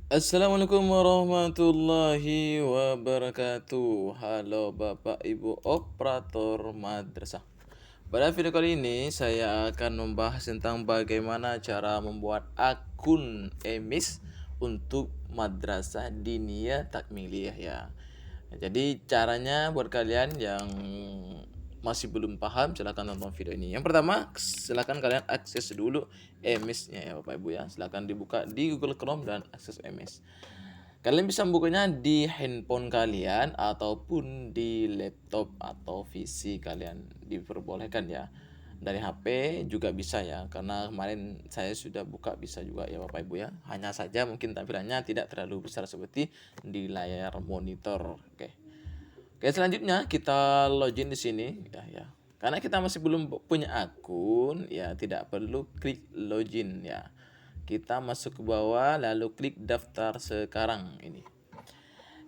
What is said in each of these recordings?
Assalamualaikum warahmatullahi wabarakatuh. Halo Bapak Ibu operator madrasah. Pada video kali ini saya akan membahas tentang bagaimana cara membuat akun emis untuk madrasah diniyah takmiliyah ya. Jadi caranya buat kalian yang masih belum paham silahkan tonton video ini. Yang pertama silahkan kalian akses dulu emisnya ya Bapak Ibu ya. Silahkan dibuka di Google Chrome dan akses emis. Kalian bisa membukanya di handphone kalian ataupun di laptop atau PC kalian diperbolehkan ya. Dari HP juga bisa ya, karena kemarin saya sudah buka bisa juga ya Bapak Ibu ya. Hanya saja mungkin tampilannya tidak terlalu besar seperti di layar monitor. Oke, selanjutnya kita login di sini ya. Karena kita masih belum punya akun ya, tidak perlu klik login ya. Kita masuk ke bawah lalu klik daftar sekarang ini.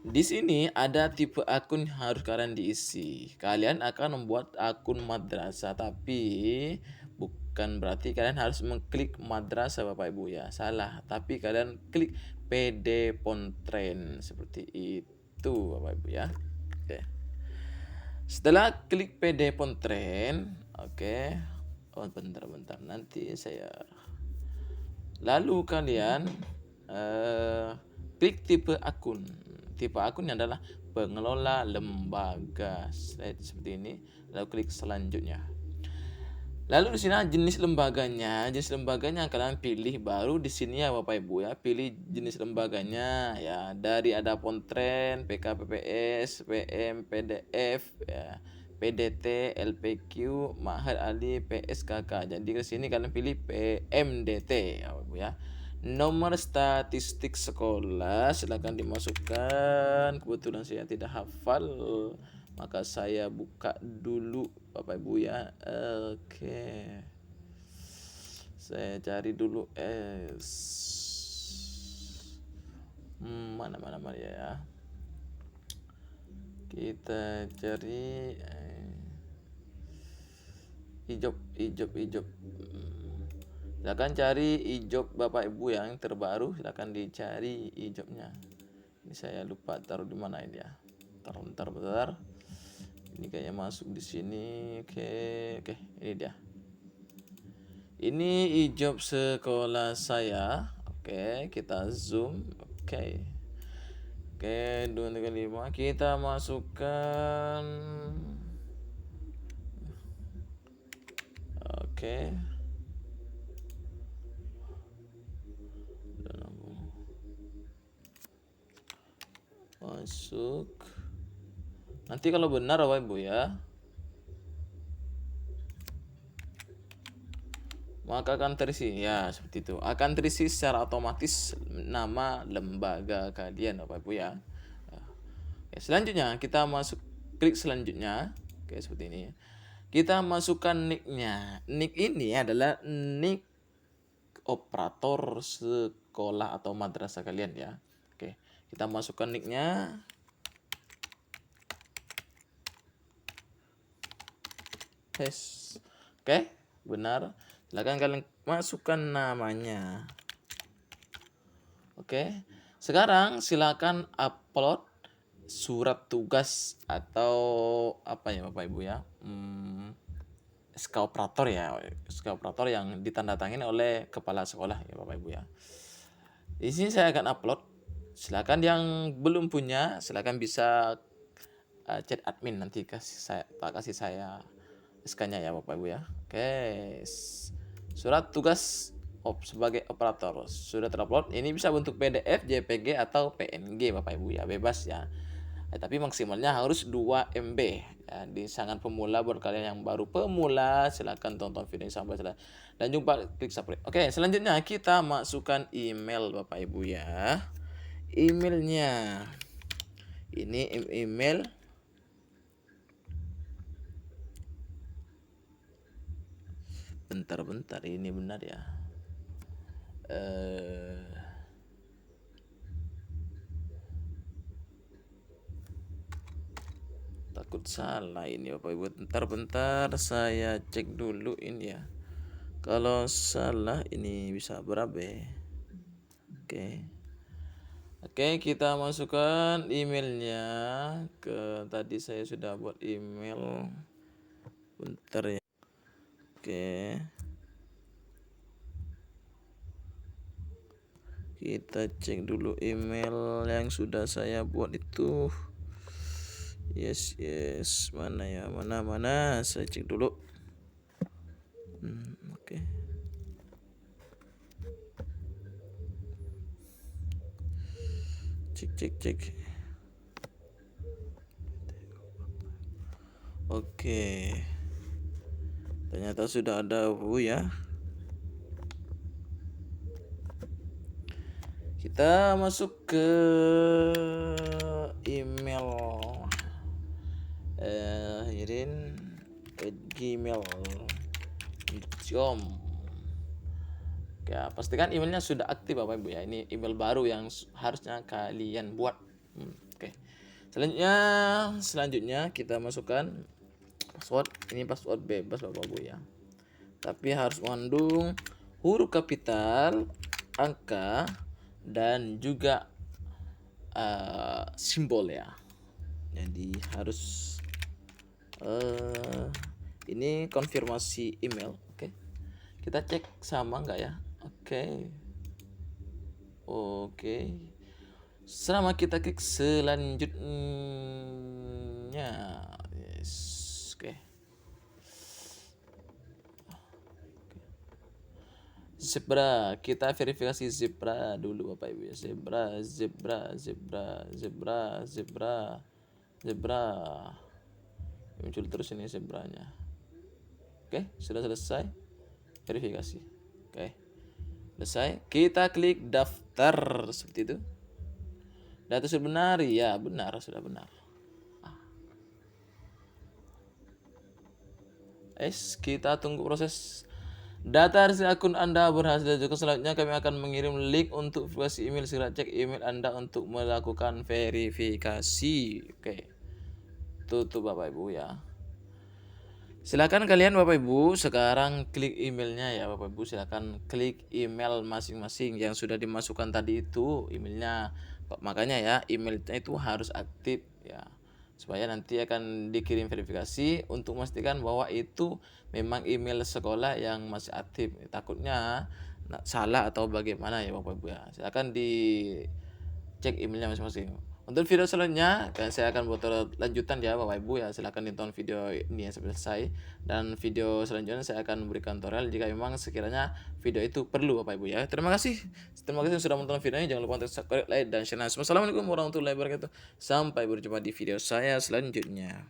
Di sini ada tipe akun yang harus kalian diisi. Kalian akan membuat akun madrasah, tapi bukan berarti kalian harus mengklik madrasah Bapak Ibu ya. Salah, tapi kalian klik PD Pontren seperti itu Bapak Ibu ya. Oke. Setelah klik PD Pontren, oke. Oh, bentar nanti saya. Lalu kalian klik tipe akun. Tipe akunnya adalah pengelola lembaga. Seperti ini. Lalu klik selanjutnya. Lalu di sini jenis lembaganya kalian pilih baru di sini ya Bapak Ibu ya, pilih jenis lembaganya ya. Dari ada Pontren, PKPPS, PM, PDF ya, PDT, LPQ, Ma'had Ali, PSKK. Jadi ke sini kalian pilih PMDT ya Bapak Ibu ya. Nomor statistik sekolah silakan dimasukkan. Kebetulan saya tidak hafal, maka saya buka dulu Bapak Ibu ya. Oke. Saya cari dulu mana ya. Kita cari hijab. Silakan cari hijab Bapak Ibu yang terbaru, silakan dicari hijabnya. Ini saya lupa taruh di mana ini ya. Bentar. Ini kayaknya masuk di sini. Oke, ini dia. Ini hijab sekolah saya. Oke, kita zoom. Oke, 235 kita masukkan. Oke. Masuk. Nanti kalau benar Bapak Ibu ya, maka akan terisi ya seperti itu. Akan terisi secara otomatis nama lembaga kalian Bapak Ibu ya. Oke, selanjutnya kita masuk klik selanjutnya. Oke, seperti ini. Kita masukkan nicknya. Nick ini adalah nick operator sekolah atau madrasah kalian ya. Oke, kita masukkan nicknya. Oke, benar. Silakan kalian masukkan namanya. Oke, sekarang silakan upload surat tugas atau apa ya Bapak Ibu ya. SK operator ya, SK operator yang ditandatangani oleh kepala sekolah ya Bapak Ibu ya. Di sini saya akan upload. Silakan yang belum punya, silakan bisa chat admin nanti kasih saya SK-nya ya Bapak Ibu ya. Oke. Surat tugas sebagai operator sudah terupload. Ini bisa bentuk PDF, JPG atau PNG Bapak Ibu ya, bebas ya. Tapi maksimalnya harus 2 MB ya. Di sangat pemula, buat kalian yang baru pemula silakan tonton video ini sampai selesai dan jumpa, klik subscribe. Oke, selanjutnya kita masukkan email Bapak Ibu ya. Emailnya ini email bentar ini benar ya. Takut salah ini Bapak Ibu. Bentar saya cek dulu ini ya. Kalau salah ini bisa berabe. Oke. Oke, kita masukkan emailnya ke tadi saya sudah buat email. Bentar ya. Oke. Kita cek dulu email yang sudah saya buat itu. Yes. Mana ya? Mana? Saya cek dulu. Oke. Cek. Oke. Ternyata sudah ada ya. Kita masuk ke email irin@gmail.com. Ya, pastikan emailnya sudah aktif Bapak Ibu ya. Ini email baru yang harusnya kalian buat. Oke. Selanjutnya kita masukkan password. Ini password bebas Bapak Ibu ya. Tapi harus mengandung huruf kapital, angka, dan juga simbol ya. Jadi harus ini konfirmasi email. Oke. Kita cek sama enggak ya? Oke. Selama kita klik selanjutnya. Yes. Oke. Zebra, kita verifikasi zebra dulu Bapak Ibu ya. Zebra. Muncul terus ini zebranya. Oke, sudah selesai verifikasi. Oke. Selesai. Kita klik daftar seperti itu. Data sudah benar? Ya, benar, sudah benar. Kita tunggu proses data hasil akun Anda berhasil. Juga selanjutnya kami akan mengirim link untuk verifikasi email. Segera cek email Anda untuk melakukan verifikasi. Oke. Tutup Bapak Ibu ya. Silakan kalian Bapak Ibu sekarang klik emailnya ya Bapak Ibu. Silakan klik email masing-masing yang sudah dimasukkan tadi itu emailnya. Makanya ya emailnya itu harus aktif ya. Supaya nanti akan dikirim verifikasi untuk memastikan bahwa itu memang email sekolah yang masih aktif. Takutnya salah atau bagaimana ya Bapak Ibu ya. Silakan dicek emailnya masing-masing. Untuk video selanjutnya saya akan buat lanjutan ya Bapak Ibu ya. Silakan ditonton video ini sampai selesai, dan video selanjutnya saya akan memberikan tutorial jika memang sekiranya video itu perlu Bapak Ibu ya. Terima kasih sudah menonton video ini. Jangan lupa untuk subscribe, like, dan share. Assalamualaikum warahmatullahi wabarakatuh. Sampai berjumpa di video saya selanjutnya.